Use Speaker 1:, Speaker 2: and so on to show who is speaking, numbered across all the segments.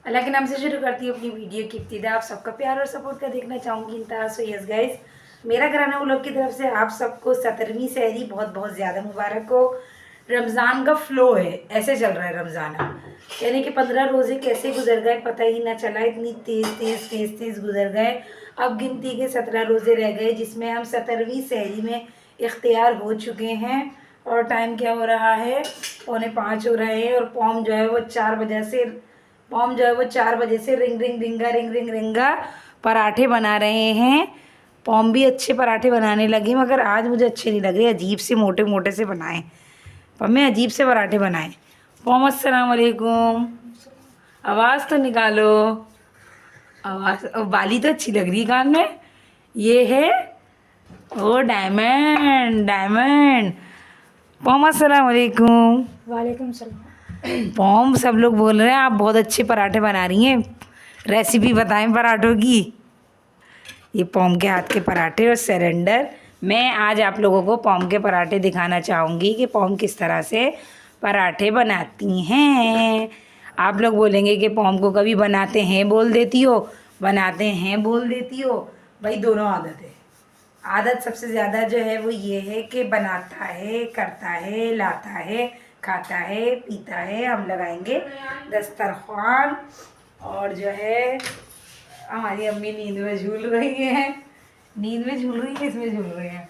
Speaker 1: अल्लाह के नाम से शुरू करती हूँ अपनी वीडियो की इब्तिदा। आप सबका प्यार और सपोर्ट का देखना चाहूँगी इंतहा। सो यस गाइस, मेरा घराना व्लॉग की तरफ से आप सबको 17वीं सहरी बहुत बहुत ज़्यादा मुबारक हो। रमज़ान का फ्लो है, ऐसे चल रहा है रमज़ान, यानी कि 15 रोज़े कैसे गुजर गए पता ही ना चला, इतनी तेज़ गुजर गए। अब गिनती के 17 रोज़े रह गए, जिसमें हम 17वीं सहरी में इख्तियार हो चुके हैं। और टाइम क्या हो रहा है, 4:45 हो रहे हैं। और पॉम जो है वो 4 बजे से रिंग रिंग रिंगा पराठे बना रहे हैं। पॉम भी अच्छे पराठे बनाने लगी, मगर आज मुझे अच्छे नहीं लग रहे, अजीब से मोटे मोटे से बनाए। पम्मे अजीब से पराठे बनाए। पॉम अस्सलाम वालेकुम, आवाज़ तो निकालो। आवाज़ बाली तो अच्छी लग रही है कान में। ये है ओ डायमंड। पॉम अस्सलाम वालेकुम।
Speaker 2: वालेकुम सलाम।
Speaker 1: पॉम, सब लोग बोल रहे हैं आप बहुत अच्छे पराठे बना रही हैं, रेसिपी बताएं पराठों की। ये पॉम के हाथ के पराठे और सरेंडर। मैं आज आप लोगों को पॉम के पराठे दिखाना चाहूँगी कि पॉम किस तरह से पराठे बनाती हैं। आप लोग बोलेंगे कि पॉम को कभी बनाते हैं बोल देती हो, बनाते हैं बोल देती हो। भाई दोनों आदत है। आदत सबसे ज़्यादा जो है वो ये है कि बनाता है, करता है, लाता है, खाता है, पीता है। हम लगाएंगे दस्तरखान। और जो है हमारी अम्मी नींद में झूल रही हैं, इसमें झूल रही हैं।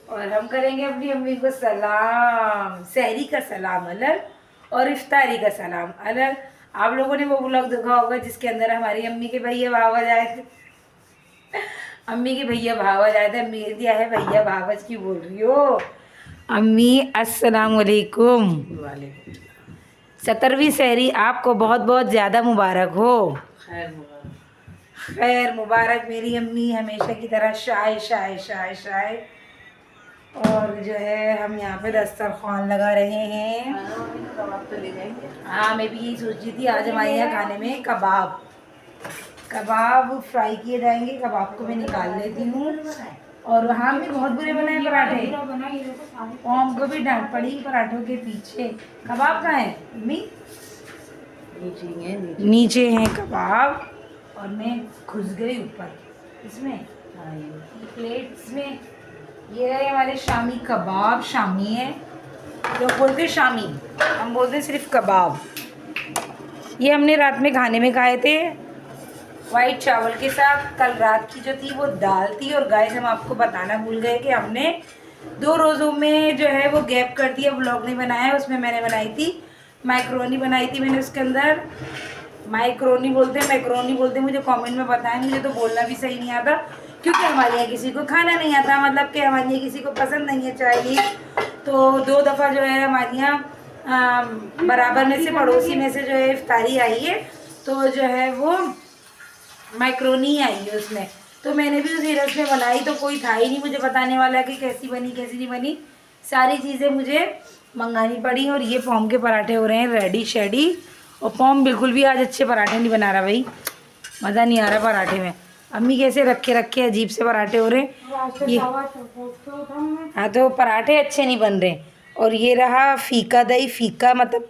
Speaker 1: और हम करेंगे अपनी अम्मी को सलाम। सहरी का सलाम अलग और इफ्तारी का सलाम अलग। आप लोगों ने वो व्लॉग देखा होगा जिसके अंदर हमारी अम्मी के भैया भावज आए थे। अम्मी के भैया भावज आए थे। अम्मी दिया है भैया भावज की बोल रही हो। अम्मी अस्सलाम वालेकुम। 17वीं सहरी आपको बहुत बहुत ज़्यादा मुबारक हो। खैर मुबारक। मेरी अम्मी हमेशा की तरह शाय। और जो है हम यहाँ पे दस्तरखान लगा रहे हैं। हाँ, मैं भी यही सोच रही थी, आज हमारे यहाँ खाने में कबाब फ्राई किए जाएंगे। कबाब को मैं निकाल लेती हूँ। और वहाँ भी बहुत बुरे बनाए पराठे। पॉम को भी डांट पड़ी पराठों के पीछे। कबाब कहाँ है अम्मी? नीचे हैं कबाब। और मैं घुस गई ऊपर इसमें प्लेट्स में। ये रहे हमारे शामी कबाब। शामी है, लोग बोलते शामी, हम बोलते सिर्फ कबाब। ये हमने रात में खाने में खाए थे वाइट चावल के साथ। कल रात की जो थी वो दाल थी। और गाइस, हम आपको बताना भूल गए कि हमने 2 रोज़ों में जो है वो गैप कर दिया, व्लॉग नहीं बनाया। उसमें मैंने बनाई थी मैक्रोनी बनाई थी मैंने। उसके अंदर मैक्रोनी बोलते मुझे कमेंट में बताएं। मुझे तो बोलना भी सही नहीं आता, क्योंकि हमारे यहाँ किसी को खाना नहीं आता, मतलब कि हमारे यहाँ किसी को पसंद नहीं है चाइनीज। तो 2 दफ़ा जो है हमारे यहाँ बराबर में से पड़ोसी में से जो है इफ्तारी आई है, तो जो है वो मैक्रोनी आई है उसमें। तो मैंने भी उसी रस में बनाई, तो कोई था ही नहीं मुझे बताने वाला कि कैसी बनी कैसी नहीं बनी। सारी चीज़ें मुझे मंगानी पड़ी। और ये पॉम के पराठे हो रहे हैं रेडी शेडी। और पॉम बिल्कुल भी आज अच्छे पराठे नहीं बना रहा भाई, मज़ा नहीं आ रहा पराठे में। अम्मी कैसे रखे अजीब से पराठे हो रहे हैं ये। हाँ, तो पराठे अच्छे नहीं बन रहे। और ये रहा फीका दही, फीका मतलब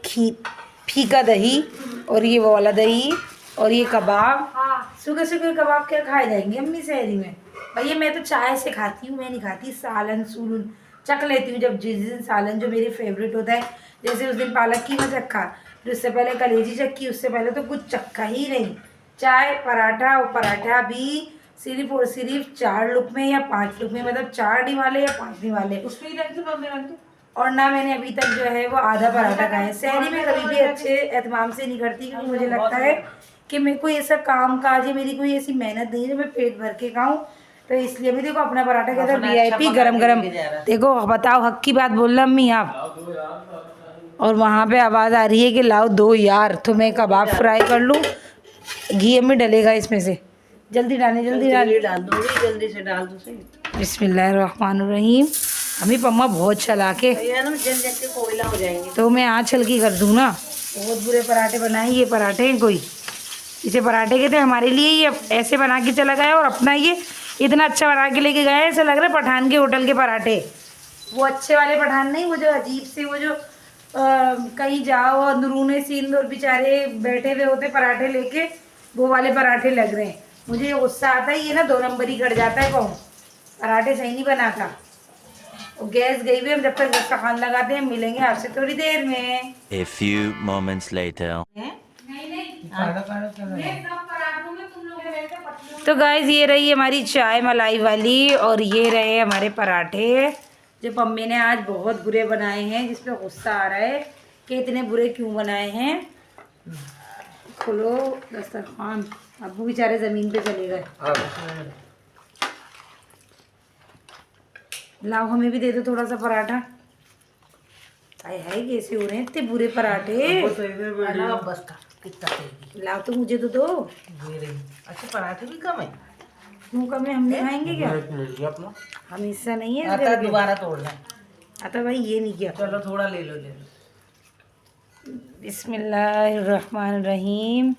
Speaker 1: फीका दही। और ये वो वाला दही। और ये कबाब। सूखे कबाब क्या खाए जाएंगे अम्मी सहरी में? भैया मैं तो चाय से खाती हूँ, मैं नहीं खाती सालन सूलन। चख लेती हूँ जब जिस दिन सालन जो मेरे फेवरेट होता है। जैसे उस दिन पालक की मैं चखा, फिर उससे पहले कलेजी चक्की, उससे पहले तो कुछ चखा ही नहीं। चाय पराठा, और पराठा भी सिर्फ और सिर्फ 4 लुकमे या 5 लुकमे, मतलब 4 निवाले या 5 निवाले। और ना मैंने अभी तक जो है वो आधा पराठा खाया। सहरी में कभी भी अच्छे एहतमाम से नहीं करती, क्योंकि मुझे लगता है कि मेरे को ऐसा काम काज है, मेरी कोई ऐसी मेहनत नहीं है जो मैं पेट भर के खाऊं। तो इसलिए भी देखो अपना पराठा कहता है VIP गरम गरम। देखो बताओ, हक की बात बोल रहा अम्मी आप। और वहाँ पे आवाज़ आ रही है कि लाओ दो यार, तो मैं कबाब फ्राई कर लूँ। घी में डलेगा इसमें से, जल्दी डाल
Speaker 2: जल्दी से डाल दो सही।
Speaker 1: बिस्मिल्लाहिर्रहमानिर्रहीम। अम्मी पम्मा बहुत चला के
Speaker 2: कोयला हो जाएंगे,
Speaker 1: तो मैं आँच हल्की कर दूँ ना। बहुत बुरे पराठे बनाए। ये पराठे हैं कोई, इसे पराठे कहते हैं हमारे लिए। ये ऐसे बना के चला गया और अपना ये इतना अच्छा बना के लेके गया है, ऐसा लग रहा है पठान के होटल के पराठे। वो अच्छे वाले पठान नहीं, वो जो अजीब से वो जो कहीं जाओ और अंदरूने सीन और बेचारे बैठे हुए होते पराठे लेके, वो वाले पराठे लग रहे हैं। मुझे गुस्सा आता है, ये ना 2 नंबर ही कर जाता है। कौन पराठे सही नहीं बनाता। और गैस गई हुई, हम जब तक दस्तरखान लगाते हैं। मिलेंगे आपसे थोड़ी देर में।
Speaker 3: A few moments later.
Speaker 1: तो गाइस ये रही हमारी चाय मलाई वाली और ये रहे हमारे पराठे जो मम्मी ने आज बहुत बुरे बनाए हैं, जिस पे गुस्सा आ रहा है कि इतने बुरे क्यों बनाए हैं। खोलो दस्तरखान। अब्बू बेचारे ज़मीन पे चले गए। लाओ हमें भी दे दो थोड़ा सा पराठा। हाय हाय कैसे हो रहे हैं इतने बुरे पराठे। लाओ तो मुझे तो दो।
Speaker 2: अच्छा पराठे भी कम है।
Speaker 1: क्यों कम है, हम नहीं खाएंगे क्या? हम हिस्सा नहीं है।
Speaker 2: आता दोबारा तोड़ना।
Speaker 1: आता भाई ये नहीं किया।
Speaker 2: चलो थोड़ा ले लो ले लो।
Speaker 1: बिस्मिल्लाहिर्रहमानिर्रहीम।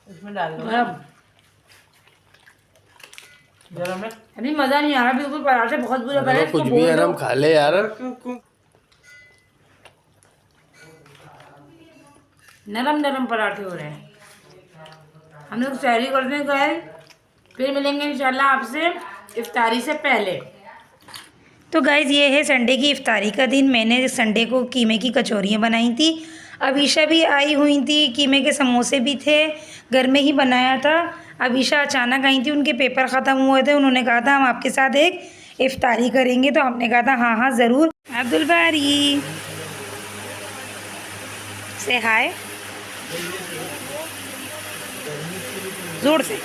Speaker 2: इसमें डाल दो। गरम है।
Speaker 1: अभी मज़ा नहीं आ रहा बिल्कुल। पराठे बहुत बुरे बने।
Speaker 4: कुछ भी है हम खा ले यार।
Speaker 1: नरम नरम पराठे हो रहे हैं। हम लोग सहरी करने गए, फिर मिलेंगे इंशाल्लाह आपसे इफ्तारी से पहले। तो गाइज़ ये है संडे की इफ्तारी का दिन। मैंने संडे को कीमे की कचौरियाँ बनाई थी। अवीशा भी आई हुई थी, कीमे के समोसे भी थे, घर में ही बनाया था। अवीशा अचानक आई थी, उनके पेपर ख़त्म हुए थे। उन्होंने कहा था हम आपके साथ एक इफ्तारी करेंगे, तो हमने कहा था हाँ हाँ ज़रूर। अब्दुल बारी से हाय ज़ोर से।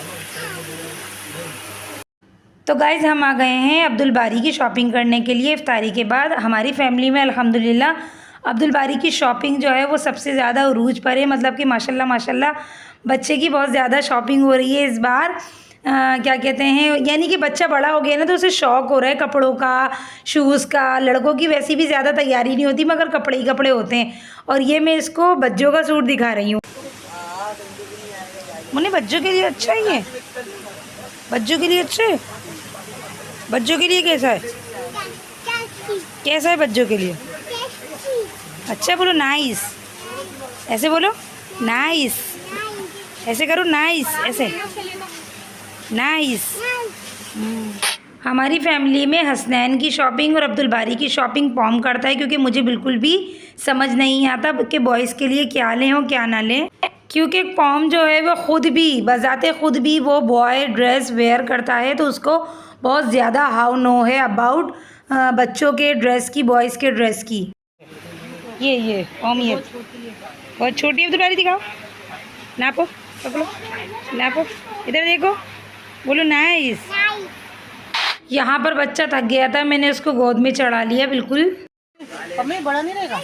Speaker 1: तो गाइज़ हम आ गए हैं अब्दुल बारी की शॉपिंग करने के लिए इफ्तारी के बाद। हमारी फैमिली में अल्हम्दुलिल्लाह अब्दुल बारी की शॉपिंग जो है वो सबसे ज़्यादा उरूज पर है। मतलब कि माशाल्लाह माशाल्लाह बच्चे की बहुत ज़्यादा शॉपिंग हो रही है इस बार। क्या कहते हैं, यानी कि बच्चा बड़ा हो गया ना, तो उसे शौक़ हो रहा है कपड़ों का, शूज़ का। लड़कों की वैसी भी ज़्यादा तैयारी नहीं होती, मगर कपड़े ही कपड़े होते हैं। और ये मैं इसको बच्चों का सूट दिखा रही हूँ। मुन्ने बच्चों के लिए अच्छा ही है। बच्चों के लिए अच्छा है। बच्चों के लिए कैसा है? कैसा है बच्चों के लिए? अच्छा बोलो नाइस। ऐसे बोलो नाइस। ऐसे करो नाइस। ऐसे नाइस। हमारी फैमिली में हसनैन की शॉपिंग और अब्दुल बारी की शॉपिंग पॉम करता है, क्योंकि मुझे बिल्कुल भी समझ नहीं आता कि बॉयज़ के लिए क्या लें और क्या ना लें। क्योंकि पॉम जो है वो ख़ुद भी बजाते ख़ुद भी वो बॉय ड्रेस वेयर करता है, तो उसको बहुत ज़्यादा हाउ नो है अबाउट बच्चों के ड्रेस की, बॉयज़ के ड्रेस की। ये पॉम ये बहुत छोटी है। अब्दुल बारी दिखाओ, नापो, पकड़ो, नापो, इधर देखो, बोलो नाइस। यहाँ पर बच्चा थक गया था, मैंने उसको गोद में चढ़ा लिया बिल्कुल।
Speaker 2: मम्मी बड़ा नहीं रहेगा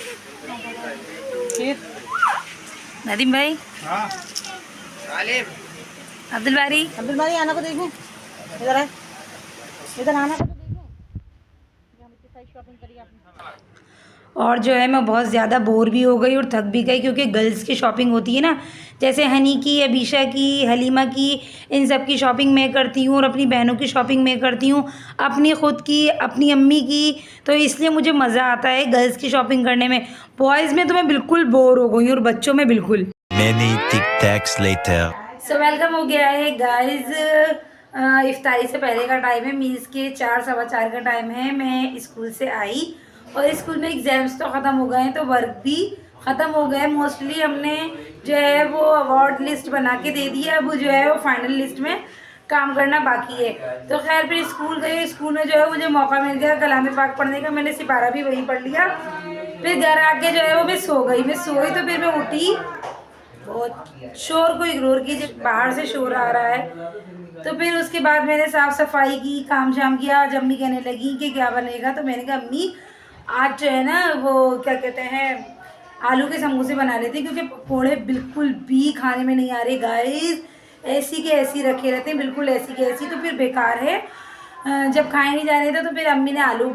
Speaker 1: नदीम भाई।
Speaker 4: हाँ।
Speaker 1: अब्दुल बारी
Speaker 2: आना को देखो, इधर है, इधर आना को देखो। शॉपिंग करी आपने।
Speaker 1: और जो है मैं बहुत ज़्यादा बोर भी हो गई और थक भी गई, क्योंकि गर्ल्स की शॉपिंग होती है ना, जैसे हनी की, अबीशा की, हलीमा की, इन सब की शॉपिंग मैं करती हूँ और अपनी बहनों की शॉपिंग मैं करती हूँ, अपनी ख़ुद की, अपनी अम्मी की। तो इसलिए मुझे मज़ा आता है गर्ल्स की शॉपिंग करने में। बॉयज़ में तो मैं बिल्कुल बोर हो गई और बच्चों में बिल्कुल।
Speaker 3: Many tic-tacs later.
Speaker 1: So welcome हो गया है गाइज़। इफ्तारी से पहले का टाइम है, मीन्स के 4 सवा 4 का टाइम है। मैं स्कूल से आई और स्कूल में एग्ज़ाम्स तो ख़त्म हो गए हैं, तो वर्क भी ख़त्म हो गए मोस्टली। हमने जो है वो अवार्ड लिस्ट बना के दे दिया, अब जो है वो फाइनल लिस्ट में काम करना बाकी है। तो खैर फिर स्कूल गए, स्कूल में जो है मुझे मौका मिल गया कलाम पाक पढ़ने का। मैंने सिपारा भी वही पढ़ लिया। फिर घर आके जो है वो मैं सो गई। तो फिर मैं उठी, बहुत शोर को इग्नोर कीजिए, बाहर से शोर आ रहा है। तो फिर उसके बाद मैंने साफ़ सफाई की, काम शाम किया। आज अम्मी कहने लगी कि क्या बनेगा, तो मैंने कहा अम्मी आज जो है ना वो क्या कहते हैं आलू के समोसे बना लेते, क्योंकि पकौड़े बिल्कुल भी खाने में नहीं आ रहे गाइस। ऐसी के ऐसी रखे रहते हैं, बिल्कुल ऐसी के ऐसी, तो फिर बेकार है। जब खाए नहीं जा रहे थे तो फिर अम्मी ने आलू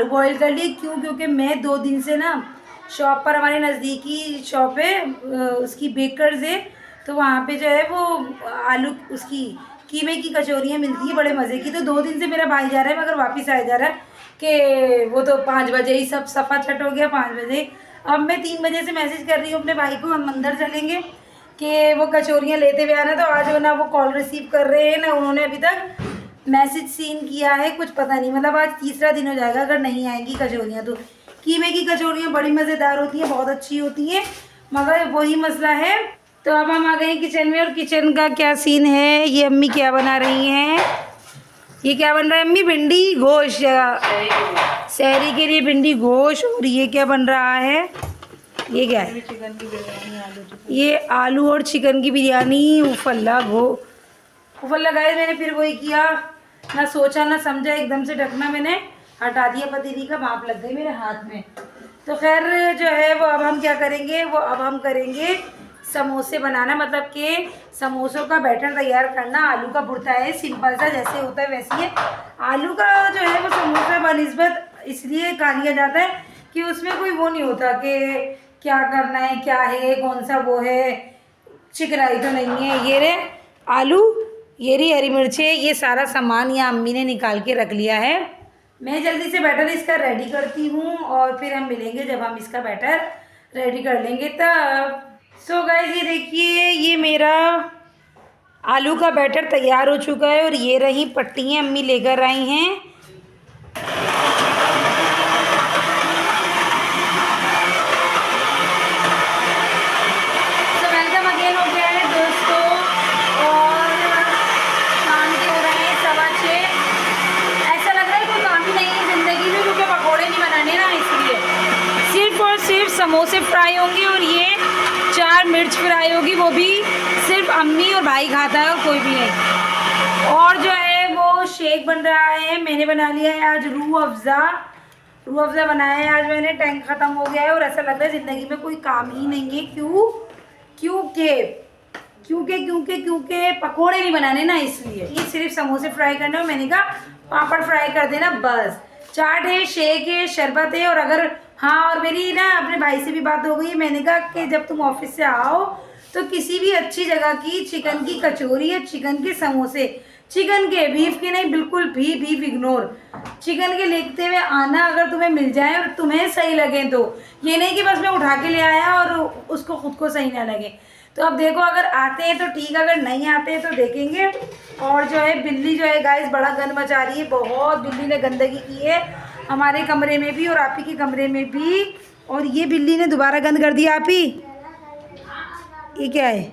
Speaker 1: बॉयल कर लिए। क्यों? क्योंकि मैं 2 दिन से ना शॉप पर, हमारे नज़दीकी शॉप है, उसकी बेकर्स है, तो वहाँ पे जो है वो आलू उसकी कीमे की कचौरियाँ मिलती हैं बड़े मज़े की। तो 2 दिन से मेरा भाई जा रहा है, मगर वापस आया जा रहा है कि वो तो 5 बजे ही सब सफ़ा छट हो गया, 5 बजे। अब मैं 3 बजे से मैसेज कर रही हूँ अपने भाई को, हम अंदर चलेंगे कि वो कचौरियाँ लेते हुए आना। तो आज वो ना वो कॉल रिसीव कर रहे हैं ना उन्होंने अभी तक मैसेज सीन किया है, कुछ पता नहीं। मतलब आज तीसरा दिन हो जाएगा अगर नहीं आएंगी कचौरियाँ तो। कीमे की कचौरियाँ बड़ी मज़ेदार होती हैं, बहुत अच्छी होती हैं, मगर वही मसला है। तो अब हम आ गए हैं किचन में, और किचन का क्या सीन है, ये अम्मी क्या बना रही हैं, ये क्या बन रहा है अम्मी? भिंडी गोश्त, सहरी के लिए भिंडी गोश्त। और ये क्या बन रहा है, ये क्या है?
Speaker 2: चिकन की बिरयानी, आलू चिकन।
Speaker 1: ये आलू और चिकन की बिरयानी। उफल्ला गाइस, मैंने फिर वही किया, ना सोचा ना समझा, एकदम से ढकना मैंने हटा दिया, पतीली का भाप लग गई मेरे हाथ में। तो खैर जो है वो अब हम क्या करेंगे, वो अब हम करेंगे समोसे बनाना, मतलब कि समोसों का बैटर तैयार करना। आलू का भुर्ता है, सिंपल सा जैसे होता है वैसे ही। आलू का जो है वो समोसा बनिस्बत इसलिए खा लिया जाता है कि उसमें कोई वो नहीं होता कि क्या करना है, क्या है, कौन सा वो है, चिकनाई तो नहीं है। ये रे आलू, ये रही हरी मिर्चें, ये सारा सामान यहाँ अम्मी ने निकाल के रख लिया है। मैं जल्दी से बैटर इसका रेडी करती हूँ और फिर हम मिलेंगे जब हम इसका बैटर रेडी कर लेंगे तब। सो गाइस, ये देखिए, ये मेरा आलू का बैटर तैयार हो चुका है, और ये रही पट्टियाँ अम्मी लेकर आई हैं। सो वेलकम अगेन हो गया है दोस्तों, और शाम के हो रहे हैं 6:15। ऐसा लग रहा है कोई काम ही नहीं है ज़िंदगी में, क्योंकि पकौड़े नहीं बनाने ना, इसलिए सिर्फ और सिर्फ समोसे फ्राई होंगे और ये 4 मिर्च फ्राई होगी, वो भी सिर्फ अम्मी और भाई खाता है और कोई भी नहीं। और जो है वो शेक बन रहा है, मैंने बना लिया है आज रूह अफ़ज़ा बनाया है आज मैंने। टैंक ख़त्म हो गया है और ऐसा लग रहा है ज़िंदगी में कोई काम ही नहीं है। क्योंकि पकोड़े नहीं बनाने ना, इसलिए। ये सिर्फ समोसे फ्राई करने, और मैंने कहा पापड़ फ्राई कर देना बस। चाट है, शेक है, शरबत है। और अगर हाँ, और मेरी ना अपने भाई से भी बात हो गई है, मैंने कहा कि जब तुम ऑफिस से आओ तो किसी भी अच्छी जगह की चिकन की कचौरी या चिकन के समोसे, चिकन के, बीफ के नहीं, बिल्कुल भी बीफ इग्नोर, चिकन के लेते हुए आना अगर तुम्हें मिल जाए और तुम्हें सही लगे तो। ये नहीं कि बस मैं उठा के ले आया और उसको खुद को सही ना लगे। तो अब देखो, अगर आते हैं तो ठीक, अगर नहीं आते हैं तो देखेंगे। और जो है बिल्ली जो है गाइस बड़ा गंद मचा रही है, बहुत बिल्ली ने गंदगी की है हमारे कमरे में भी और आप ही के कमरे में भी। और ये बिल्ली ने दोबारा गंद कर दिया। आप ही, ये क्या है?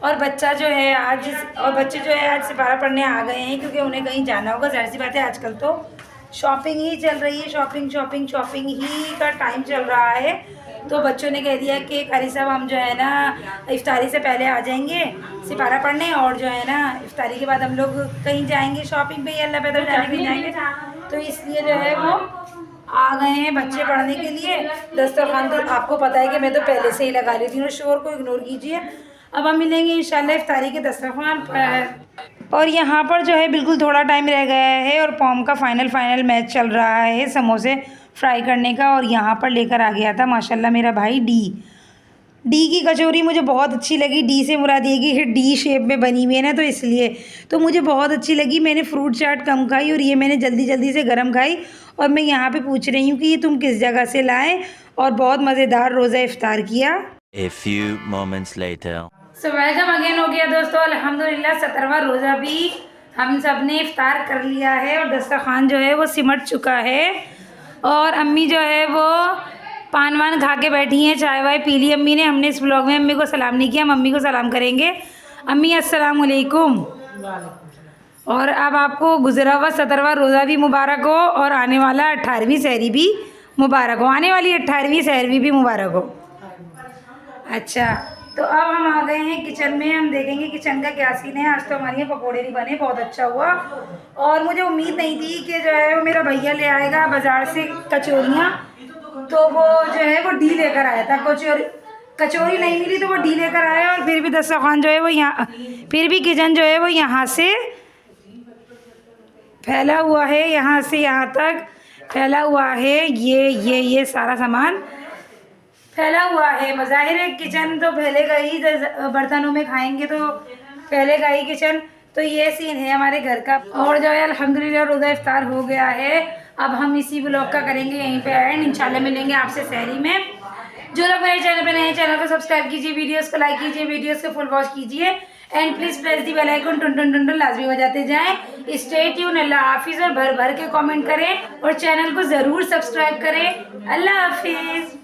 Speaker 1: और बच्चे जो है आज सिपारा पढ़ने आ गए हैं, क्योंकि उन्हें कहीं जाना होगा। ज़ाहिर सी बात है, आजकल तो शॉपिंग ही चल रही है, शॉपिंग ही का टाइम चल रहा है। तो बच्चों ने कह दिया कि कारी साहब हम जो है ना इफ्तारी से पहले आ जाएंगे सिपारा पढ़ने, और जो है ना इफ्तारी के बाद हम लोग कहीं जाएंगे शॉपिंग पे, अल्लाह पैदल जाने के जाएंगे। तो इसलिए जो है वो आ गए हैं बच्चे पढ़ने के लिए। दस्तरखान तो आपको पता है कि मैं तो पहले से ही लगा लेती हूँ, शोर को इग्नोर कीजिए। अब हम मिलेंगे इंशाल्लाह इफ्तारी के दस्तरखान पर। और यहाँ पर जो है बिल्कुल थोड़ा टाइम रह गया है और पॉम का फाइनल मैच चल रहा है समोसे फ्राई करने का। और यहाँ पर लेकर आ गया था माशाल्लाह मेरा भाई डी की कचौरी। मुझे बहुत अच्छी लगी। डी से मुराद ये कि डी शेप में बनी हुई है ना, तो इसलिए तो मुझे बहुत अच्छी लगी। मैंने फ्रूट चाट कम खाई और ये मैंने जल्दी से गर्म खाई। और मैं यहाँ पे पूछ रही हूँ कि ये तुम किस जगह से लाए, और बहुत मज़ेदार रोज़ा इफ्तार किया।
Speaker 3: A few moments later.
Speaker 1: So welcome again हो गया दोस्तों, अल्हम्दुलिल्लाह 17वां रोज़ा भी हम सब ने इफ्तार कर लिया है और दस्तरखान जो है वो सिमट चुका है। और अम्मी जो है वो पान वान खा के बैठी हैं, चाय वाय पी ली अम्मी ने। हमने इस ब्लॉग में अम्मी को सलाम नहीं किया, हम अम्मी को सलाम करेंगे। अम्मी अस्सलाम वालेकुम। और अब आपको गुजरा हुआ 17वां रोज़ा भी मुबारक हो और आने वाला 18वीं सहरी भी मुबारक हो, आने वाली 18वीं सहरी भी मुबारक हो। अच्छा, तो अब हम आ गए हैं किचन में, हम देखेंगे किचन का क्या सीन है। आज तो हमारे यहाँ पकौड़े नहीं बने, बहुत अच्छा हुआ। और मुझे उम्मीद नहीं थी कि जो है वो मेरा भैया ले आएगा बाज़ार से कचौरियाँ, तो वो जो है वो डी लेकर आया था। कचौरी नहीं मिली तो वो डी लेकर आया। और फिर भी दस्तरखान जो है वो यहाँ, फिर भी किचन जो है वो यहाँ से फैला हुआ है, यहाँ से यहाँ तक फैला हुआ है ये सारा सामान। फैला हुआ है। मज़ाहिर है किचन तो फैलेगा ही, बर्तनों में खाएंगे तो फैलेगा ही किचन। तो ये सीन है हमारे घर का। और जो है अल्हम्दुलिल्लाह रोज़ा इफ्तार हो गया है। अब हम इसी ब्लॉग का करेंगे यहीं पे एंड। इंशाल्लाह मिलेंगे आपसे सहरी में। जो लोग मेरे चैनल पे नए हैं चैनल को सब्सक्राइब कीजिए, वीडियोस को लाइक कीजिए, वीडियोस को फुल वॉच कीजिए and please press the bell icon, टुन टुन टुन टुन लाजमी बजाते जाएं। Stay tune. अल्लाह हाफिज़। और भर भर के कमेंट करें और चैनल को ज़रूर सब्सक्राइब करें। अल्लाह हाफिज़।